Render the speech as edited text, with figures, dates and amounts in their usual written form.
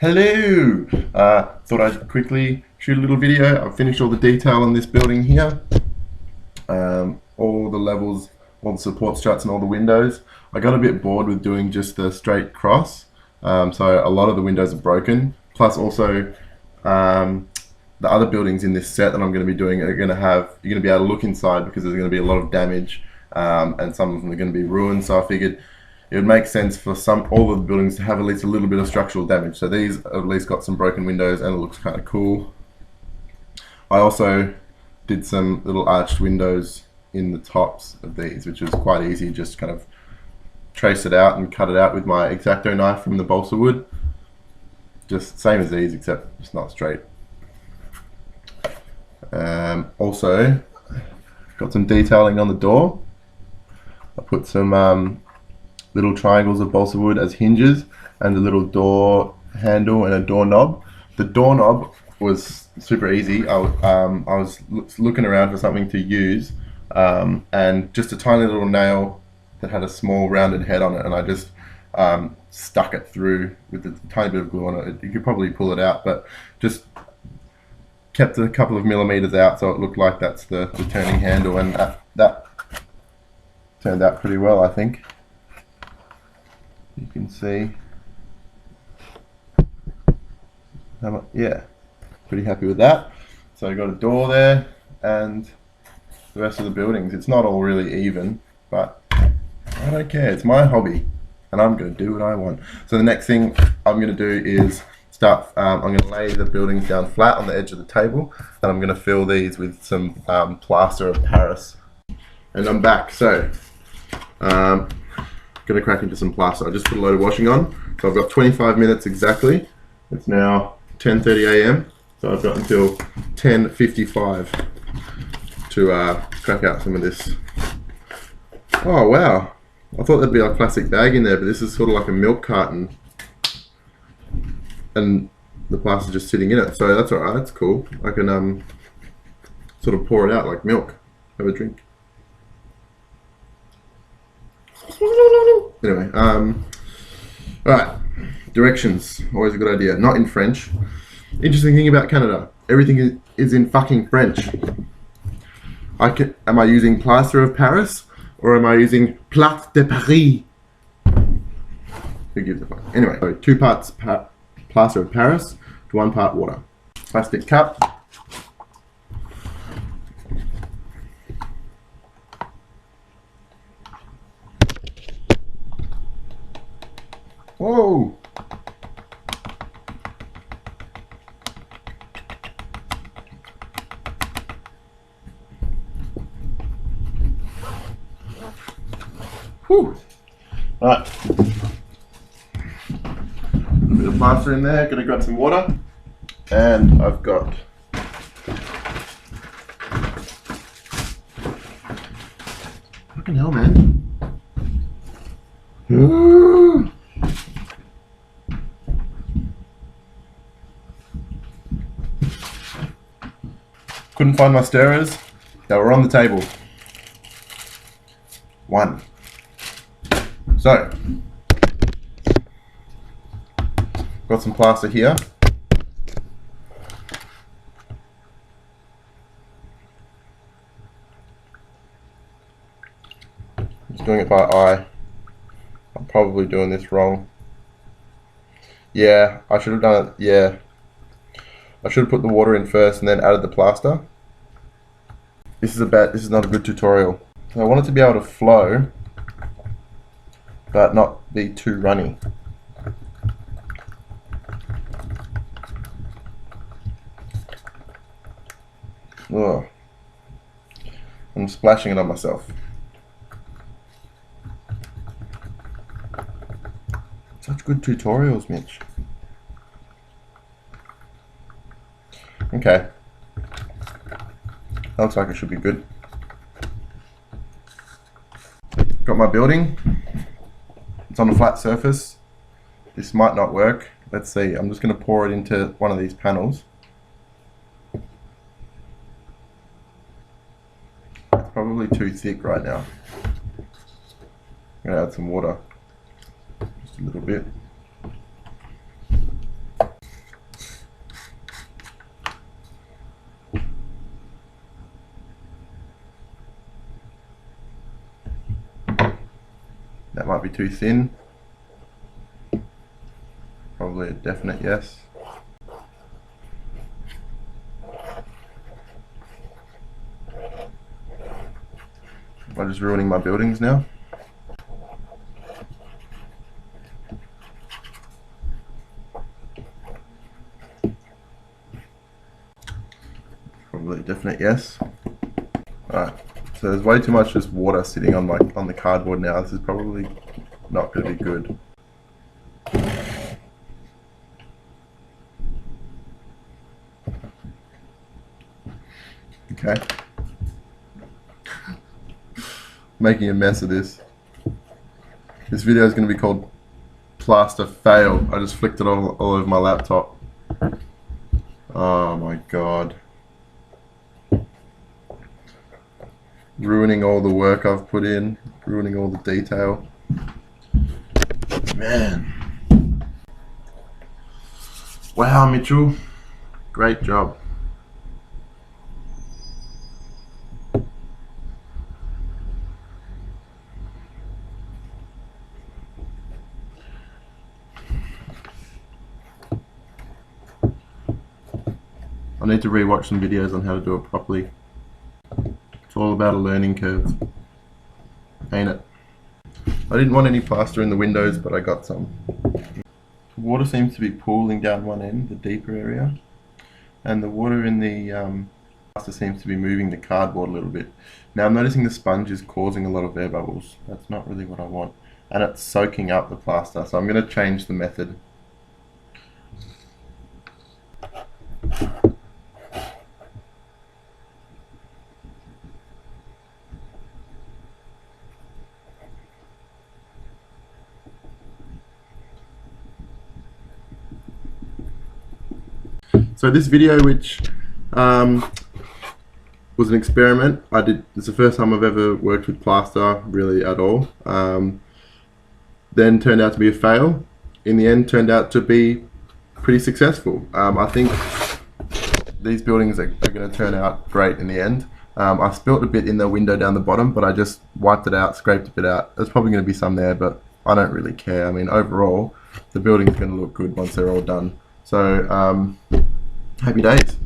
Hello! Thought I'd quickly shoot a little video. I've finished all the detail on this building here. All the levels, all the support struts and all the windows. I got a bit bored with doing just the straight cross. So a lot of the windows are broken. Plus also the other buildings in this set that I'm going to be doing are going to have, you're going to be able to look inside because there's going to be a lot of damage and some of them are going to be ruined. So I figured it would make sense for all of the buildings to have at least a little bit of structural damage. So these at least got some broken windows and it looks kind of cool. I also did some little arched windows in the tops of these, which was quite easy. Just kind of trace it out and cut it out with my X-Acto knife from the balsa wood. Just same as these, except it's not straight. Also, got some detailing on the door. I put some little triangles of balsa wood as hinges and a little door handle and a doorknob. The doorknob was super easy. I was looking around for something to use and just a tiny little nail that had a small rounded head on it, and I just stuck it through with a tiny bit of glue on it. You could probably pull it out, but just kept a couple of millimeters out so it looked like that's the turning handle, and that turned out pretty well, I think. You can see, yeah, pretty happy with that. So I got a door there, and the rest of the buildings, it's not all really even, but I don't care. It's my hobby, and I'm going to do what I want. So the next thing I'm going to do is start. I'm going to lay the buildings down flat on the edge of the table, and I'm going to fill these with some plaster of Paris. And I'm back. So. Going to crack into some plaster. I just put a load of washing on, so I've got 25 minutes exactly. It's now 10:30 a.m. so I've got until 10:55 to crack out some of this. Oh wow, I thought there'd be a plastic bag in there, but this is sort of like a milk carton and the plaster's just sitting in it, so that's alright, that's cool. I can sort of pour it out like milk. Have a drink. Anyway, alright, directions, always a good idea. Not in French. Interesting thing about Canada, everything is in fucking French. Am I using plaster of Paris or am I using plate de Paris? Who gives a fuck? Anyway, so 2 parts plaster of Paris to 1 part water. Plastic cup. Whoa! Whew! Right. A bit of plaster in there, gonna grab some water. And I've got fucking hell, man. Couldn't find my stirrers. They were on the table. 1. So, got some plaster here. Just doing it by eye. I'm probably doing this wrong. Yeah, I should have done it. Yeah. I should have put the water in first and then added the plaster. This is not a good tutorial. So I want it to be able to flow, but not be too runny. Ugh. I'm splashing it on myself. Such good tutorials, Mitch. Okay. That looks like it should be good. Got my building. It's on a flat surface. This might not work. Let's see. I'm just going to pour it into one of these panels. It's probably too thick right now. I'm going to add some water. Just a little bit. too thin? Probably a definite yes. Am I just ruining my buildings now? Probably a definite yes. Alright, so there's way too much just water sitting on the cardboard now. This is probably not going to be good. Okay. Making a mess of this. This video is going to be called Plaster Fail. I just flicked it all over my laptop. Oh my god. Ruining all the work I've put in, ruining all the detail. Man. Wow, Mitchell. Great job. I need to rewatch some videos on how to do it properly. It's all about a learning curve, ain't it? I didn't want any plaster in the windows, but I got some. The water seems to be pooling down one end, the deeper area, and the water in the plaster seems to be moving the cardboard a little bit. Now I'm noticing the sponge is causing a lot of air bubbles. That's not really what I want. And it's soaking up the plaster, so I'm going to change the method. So this video, which was an experiment, it's the first time I've ever worked with plaster really at all. Then turned out to be a fail. In the end, turned out to be pretty successful. I think these buildings are going to turn out great in the end. I spilt a bit in the window down the bottom, but I just wiped it out, scraped a bit out. There's probably going to be some there, but I don't really care. I mean, overall, the building's going to look good once they're all done. So, happy days.